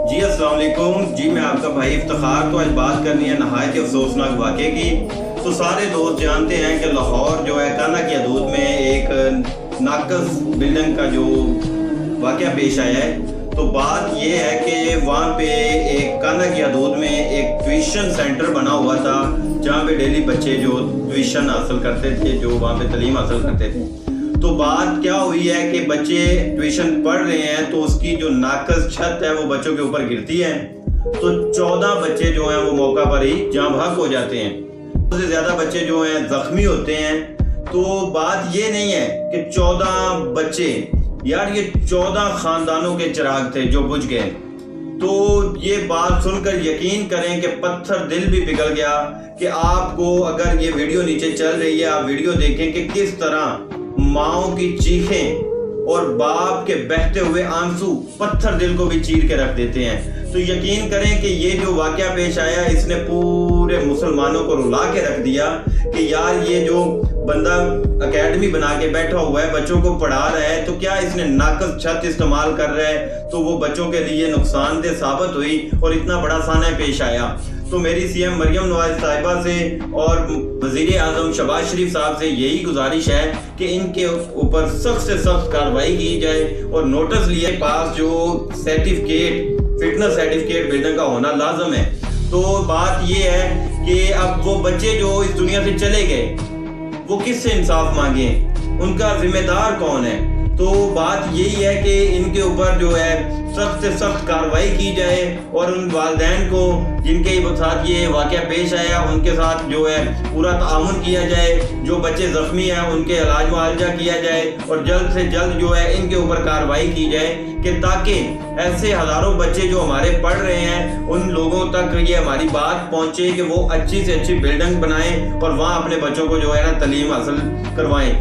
جی السلام علیکم جی میں آپ کا بھائی افتخار. تو آج بات کرنی ہے نہایت ہی افسوسناک واقعے کی. تو سارے دوست جانتے ہیں کہ لاہور جو ہے کانا کی حدود میں ایک ناقص بلڈنگ کا جو واقعہ پیش آیا ہے. تو بات یہ ہے کہ وہاں پہ ایک کانا کی حدود میں ایک ٹیوشن سینٹر بنا ہوا تھا جہاں پہ ڈیلی بچے جو ٹیوشن حاصل کرتے تھے, جو وہاں پہ تعلیم حاصل کرتے تھے. تو بات کیا ہوئی ہے کہ بچے ٹیوشن پڑھ رہے ہیں تو اس کی جو ناقص چھت ہے وہ بچوں کے اوپر گرتی ہے. تو 14 بچے جو ہیں وہ موقع پر ہی جاں بحق ہو جاتے ہیں. اس سے زیادہ بچے جو ہیں زخمی ہوتے ہیں. تو بات یہ نہیں ہے کہ 14 بچے, یار یہ 14 خاندانوں کے چراغ تھے جو بجھ گئے. تو یہ بات سن کر یقین کریں کہ پتھر دل بھی پگھل گیا کہ آپ کو اگر یہ ویڈیو نیچے چل رہی ہے آپ ویڈیو دیکھیں کہ کس طرح ماؤں کی چیخیں اور باپ کے بہتے ہوئے آنسو پتھر دل کو بھی چیر کے رکھ دیتے ہیں. تو یقین کریں کہ یہ جو واقعہ پیش آیا اس نے پورے مسلمانوں کو رلا کے رکھ دیا کہ یار یہ جو بندہ اکیڈمی بنا کے بیٹھا ہوا ہے بچوں کو پڑھا رہا ہے تو کیا اس نے ناقص چھت استعمال کر رہا ہے, تو وہ بچوں کے لیے نقصان دہ ثابت ہوئی اور اتنا بڑا سانحہ پیش آیا. تو میری سی ایم مریم نواز صاحبہ سے اور وزیر اعظم شہباز شریف صاحب سے یہی گزارش ہے کہ ان کے اوپر سخت سے سخت کارروائی کی جائے اور نوٹس لیے پاس جو سرٹیفکیٹ فٹنس سرٹیفکیٹ بلڈنگ کا ہونا لازم ہے. تو بات یہ ہے کہ اب وہ بچے جو اس دنیا سے چلے گئے وہ کس سے انصاف مانگیں, ان کا ذمہ دار کون ہے. تو بات یہی ہے کہ ان کے اوپر جو ہے سخت سے سخت کارروائی کی جائے اور ان والدین کو جن کے ساتھ یہ واقعہ پیش آیا ان کے ساتھ جو ہے پورا تعاون کیا جائے. جو بچے زخمی ہیں ان کے علاج معالجہ کیا جائے اور جلد سے جلد جو ہے ان کے اوپر کارروائی کی جائے کہ تاکہ ایسے ہزاروں بچے جو ہمارے پڑھ رہے ہیں ان لوگوں تک یہ ہماری بات پہنچے کہ وہ اچھی سے اچھی بلڈنگ بنائیں اور وہاں اپنے بچوں کو جو ہے نا تعلیم حاصل کروائیں.